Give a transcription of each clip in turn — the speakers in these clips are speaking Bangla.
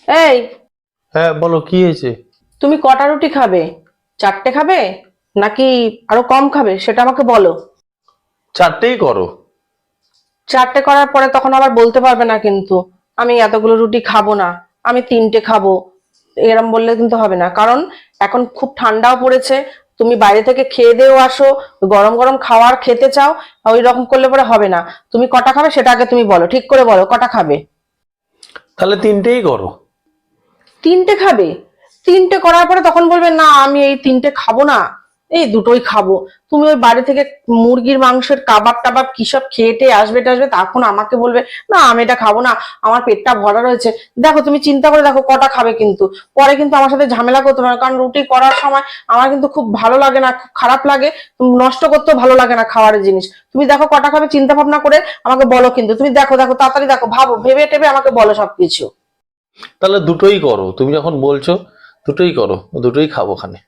এই, হ্যাঁ বলো, কি হয়েছে? তুমি কটা রুটি খাবে? 4টে খাবে নাকি আরো কম খাবে সেটা আমাকে বলো। 4টেই করো। 4টে করার পরে তখন আবার বলতে পারবে না কিন্তু আমি এতগুলো রুটি খাবো না, আমি 3টে খাবো। এরম বললে কিন্তু হবে না, কারণ এখন খুব ঠান্ডাও পড়েছে। তুমি বাইরে থেকে খেয়ে দেও আসো, গরম গরম খাবার খেতে চাও, ওই রকম করলে পরে হবে না। তুমি কটা খাবে সেটা আগে তুমি বলো, ঠিক করে বলো কটা খাবে। তাহলে 3টেই করো। 3টে খাবে? 3টে করার পরে তখন বলবে না আমি এই 3টে খাবো না, এই দুটোই খাবো। তুমি ওই বাড়ি থেকে মুরগির মাংসের কাবাব টাবাব কি সব খেয়ে আসবে তখন আমাকে বলবে না আমি এটা খাবো না, আমার পেটটা ভরা রয়েছে। দেখো তুমি চিন্তা করে দেখো কটা খাবে, কিন্তু পরে কিন্তু আমার সাথে ঝামেলা করতে পারো, কারণ রুটি করার সময় আমার কিন্তু খুব ভালো লাগে না, খুব খারাপ লাগে, নষ্ট করতেও ভালো লাগে না খাওয়ার জিনিস। তুমি দেখো কটা খাবে, চিন্তা ভাবনা করে আমাকে বলো, কিন্তু তুমি দেখো দেখো তাড়াতাড়ি দেখো, ভাবো, ভেবে টেবে আমাকে বলো সবকিছু। তাহলে দুটোই করো, তুমি যখন বলছো দুটোই করো, দুটোই খাবো খানে।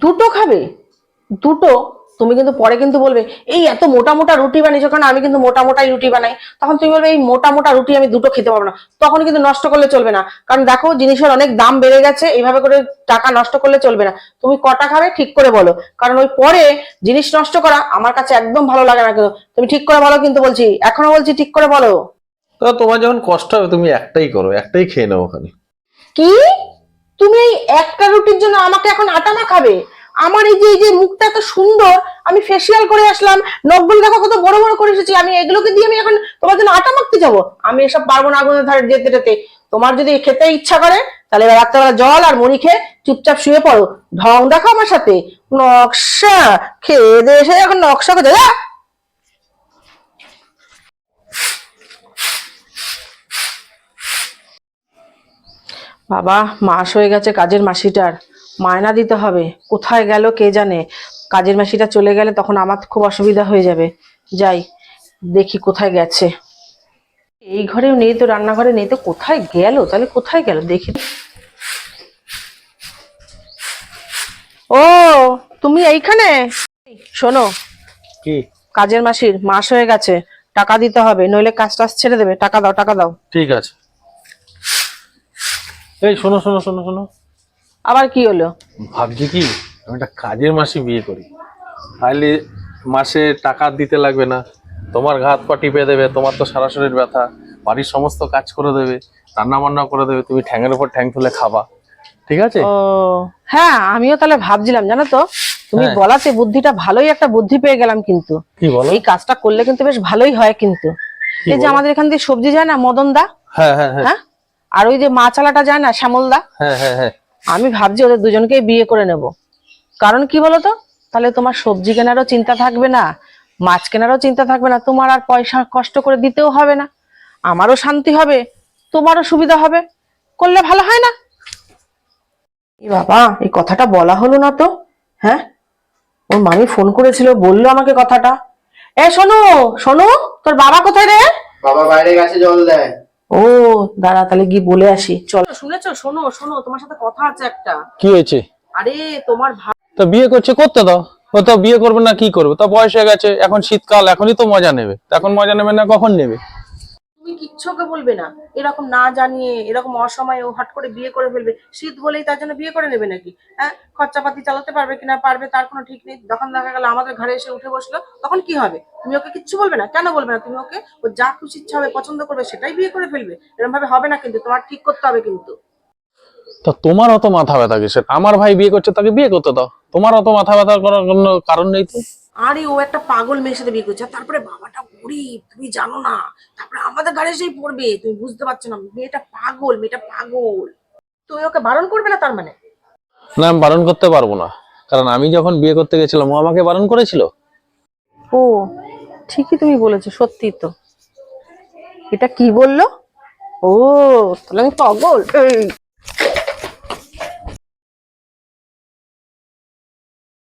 দুটো খাবে? দুটো? তুমি কিন্তু পরে কিন্তু বলবে এই এত মোটা মোটা রুটি বানিয়েছো, কারণ আমি কিন্তু মোটা মোটাই রুটি বানাই। তখন তুমি বলবে এই মোটা মোটা রুটি আমি দুটো খেতে পারবো না। তখন কিন্তু নষ্ট করলে চলবে না, কারণ দেখো জিনিসের অনেক দাম বেড়ে গেছে, এইভাবে করে টাকা নষ্ট করলে চলবে না। তুমি কটা খাবে ঠিক করে বলো, কারণ ওই পরে জিনিস নষ্ট করা আমার কাছে একদম ভালো লাগে না। কিন্তু তুমি ঠিক করে বলো, কিন্তু বলছি, এখনো বলছি ঠিক করে বলো। তো তোমার যখন কষ্ট হবে তুমি একটাই করো, একটাই খেয়ে নেবো খানে। কি? তুমি এই একটা রুটির জন্য আমাকে এখন আটা মাখাবে? আমার এই যে মুখটা এত সুন্দর, আমি ফেসিয়াল করে আসলাম, নখগুলো দেখো কত বড় বড় করে এসেছি, আমি এগুলোকে দিয়ে আমি এখন তোমার জন্য আটা মাখতে যাবো? আমি এসব পারবো না আগুনের ধারে যেতে যেতে। তোমার যদি খেতে ইচ্ছা করে তাহলে এবার রাত্রেবেলা জল আর মুড়ি খেয়ে চুপচাপ শুয়ে পড়ো। ঢং দেখো আমার সাথে, নকশা! খেয়ে দিয়ে এসে এখন নকশা করে যা। বাবা, মাস হয়ে গেছে কাজের মাসিটার, মায়না দিতে হবে। কোথায় গেল কে জানে, কাজের মাসিটা চলে গেলে তখন আমার খুব অসুবিধা হয়ে যাবে। যাই দেখি কোথায় গেছে। এই ঘরেও নেই তো, রান্নাঘরে নেই তো, কোথায় গেল? তাহলে কোথায় গেল দেখি। ও, তুমি এইখানে? শোনো, কি? কাজের মাসির মাস হয়ে গেছে, টাকা দিতে হবে, নইলে কাজ টাজ ছেড়ে দেবে। টাকা দাও, টাকা দাও। ঠিক আছে। এই শোনো শোনো শোনো শোনো, আবার কি হলো? ভাবছি কি আমি একটা কাজের মাসি বিয়ে করি, তাহলে মাসে টাকা দিতে লাগবে না, তোমার ঘা হাত পা টিপে দেবে, তোমার তো সারা শরীর ব্যথা, বাড়ির সমস্ত কাজ করে দেবে, রান্না বান্না করে দেবে, তুমি ঠ্যাঙের উপর ঠ্যাং তুলে খাবা। ঠিক আছে? ও হ্যাঁ, আমিও তাহলে ভাবছিলাম, জানো তো, তুমি হ্যাঁ। বলাতে বুদ্ধিটা, ভালোই একটা বুদ্ধি পেয়ে গেলাম কিন্তু। কি বলো? এই কাজটা করলে কিন্তু বেশ ভালোই হয় কিন্তু। কি এই যে বলো? আমাদের এখান দিয়ে সবজি যায় না মদন দা, হ্যাঁ হ্যাঁ হ্যাঁ হ্যাঁ, আর ওই যে মাছ আলাটা যায় না শ্যামল দা, হ্যাঁ হ্যাঁ হ্যাঁ। আমি ভাবছি ওদের দুজনকেই বিয়ে করে নেব। কারণ কি বলতো, তাহলে তোমার সবজি কেনারও চিন্তা থাকবে না, মাছ কেনারও চিন্তা থাকবে না, তোমার আর পয়সা কষ্ট করে দিতেও হবে না, আমারও শান্তি হবে, তোমারও সুবিধা হবে। করলে ভালো হয় না? এ বাবা, এই কথাটা বলা হলো না তো। হ্যাঁ, ওর মামি ফোন করেছিল, বললো আমাকে কথাটা। এ শোনো, শোনো, তোর বাবা কোথায় রে? বাবা বাইরে গেছে জল দেয়। ও দাঁড়া, তাহলে গিয়ে বলে আসি, চল। শুনেছো? শোনো শোনো, তোমার সাথে কথা আছে একটা। কি হয়েছে? আরে তোমার ভাই তো বিয়ে করছে, করতে দাও। ও তো বিয়ে করবে না, কি করবে? তো বয়স হয়ে গেছে, এখন শীতকাল, এখনই তো মজা নেবে। এখন মজা নেবে না কখন নেবে? তুমি কিচ্ছু ওকে বলবে না, এরকম না জানিয়ে, এরকম অসময়ে ও হট করে বিয়ে করে ফেলবে, শীত বলেই তার জন্য বিয়ে করে নেবে নাকি? হ্যাঁ, খরচাপাতি চালাতে পারবে কিনা পারবে তার কোনো ঠিক নেই, যখন দেখা গেল আমাদের ঘরে এসে উঠে বসলো তখন কি হবে? তুমি ওকে কিচ্ছু বলবে না? কেন বলবে না তুমি ওকে? ও যা খুশি ইচ্ছা হবে, পছন্দ করবে সেটাই বিয়ে করে ফেলবে, এরকম ভাবে হবে না কিন্তু, তোমার ঠিক করতে হবে কিন্তু। তা তোমার অত মাথা ব্যথা কিসের? আমার ভাই বিয়ে করছে, তাকে বিয়ে করতে দাও। তোমার অত মাথা ব্যথা করার কোনো কারণ নেই তো। আরে ও একটা পাগল মেয়ের সাথে বিয়ে করছে, আর তারপরে বাবাটা গরিব, তুমি জানো না, তারপরে আমাদের ঘরে এসেই পড়বে, তুমি বুঝতে পারছো না, মেয়েটা পাগল, মেয়েটা পাগল। তুমি ওকে বারণ করবে না তার মানে? না, আমি বারণ করতে পারবো না, কারণ আমি যখন বিয়ে করতে গেছিলাম ও আমাকে বারণ করেছিল। ও ঠিকই তুমি বলেছো, সত্যি তো। এটা কি বললো? ও তাহলে আমি পাগল। এই